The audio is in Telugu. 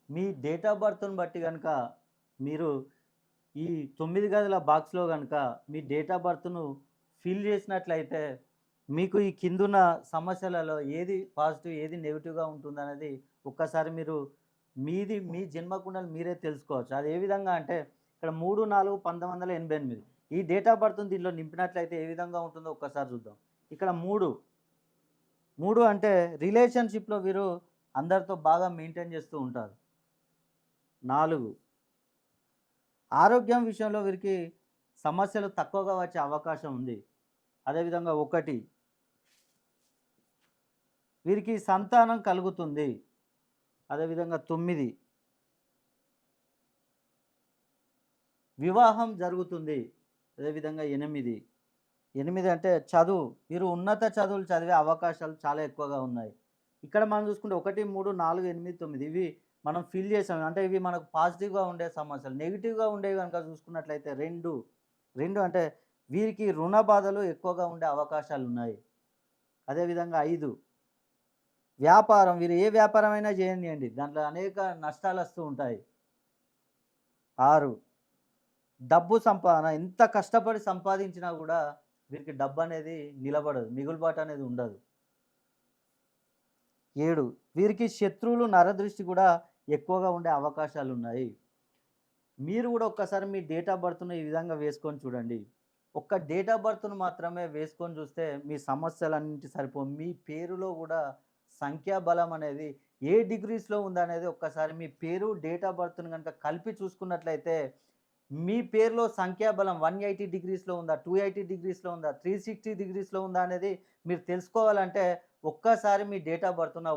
మీ డేట్ ఆఫ్ బర్త్‌ని బట్టి గనక మీరు ఈ 9 గదుల బాక్స్‌లో గనక మీ డేట్ ఆఫ్ బర్త్‌ను ఫిల్ చేసినట్లయితే మీకు ఈ కిందున్న సమస్యలలో ఏది పాజిటివ్, ఏది నెగెటివ్‌గా ఉంటుందనేది ఒక్కసారి మీరు మీ జన్మ కుండలి మీరే తెలుసుకోవచ్చు. అది ఏ విధంగా అంటే ఇక్కడ 3/4/1988 ఈ డేట్ ఆఫ్ బర్త్‌ని దీనిలో నింపినట్లయితే ఏ విధంగా ఉంటుందో ఒక్కసారి చూద్దాం. ఇక్కడ 3 అంటే రిలేషన్‌షిప్‌లో వీరు అందరితో బాగా మెయింటైన్ చేస్తూ ఉంటారు. 4 ఆరోగ్యం విషయంలో వీరికి సమస్యలు తక్కువగా వచ్చే అవకాశం ఉంది. అదేవిధంగా 1 వీరికి సంతానం కలుగుతుంది. అదేవిధంగా 9 వివాహం జరుగుతుంది. అదేవిధంగా 8 అంటే చదువు. వీరు ఉన్నత చదువులు చదివే అవకాశాలు చాలా ఎక్కువగా ఉన్నాయి. ఇక్కడ మనం చూసుకుంటే 1, 3, 4, 8, 9 ఇవి మనం ఫిల్ చేసాం. అంటే ఇవి మనకు పాజిటివ్‌గా ఉండే సమస్యలు. నెగెటివ్‌గా ఉండేవి గనుక చూసుకున్నట్లయితే 2 అంటే వీరికి రుణ బాధలు ఎక్కువగా ఉండే అవకాశాలున్నాయి. అదేవిధంగా 5 వ్యాపారం. వీరు ఏ వ్యాపారమైనా చేయనియండి. దాంట్లో అనేక నష్టాలొస్తూ ఉంటాయి. 6 డబ్బు సంపాదన. ఎంత కష్టపడి సంపాదించినా గూడా వీరికి డబ్బనేది నిలబడదు. మిగులుబాటనేది ఉండదు. 7 వీరికి శత్రువులు, నరదృష్టి కూడా ఎక్కువగా ఉండే అవకాశాలున్నాయి. మీరు గూడా ఒక్కసారి మీ డేట్ ఆఫ్ బర్త్‌ను ఈ విధంగా వేసుకొని చూడండి. ఒక్క డేట్ ఆఫ్ బర్త్‌ను మాత్రమే వేసుకొని చూస్తే మీ సమస్యలన్నిటి సరిపోవు. మీ పేరులో గూడా సంఖ్యాబలం అనేది ఏ డిగ్రీస్‌లో ఉందనేది ఒక్కసారి మీ పేరు, డేట్ ఆఫ్ బర్త్‌ను గనుక కలిపి చూసుకున్నట్లయితే మీ పేరులో సంఖ్యాబలం 180 డిగ్రీస్‌లో ఉందా? 280 డిగ్రీస్‌లో ఉందా? 360 డిగ్రీస్‌లో ఉందా? అనేది మీరు తెలుసుకోవాలంటే ఒక్కసారి మీ డేట్ ఆఫ్ బర్త్‌ను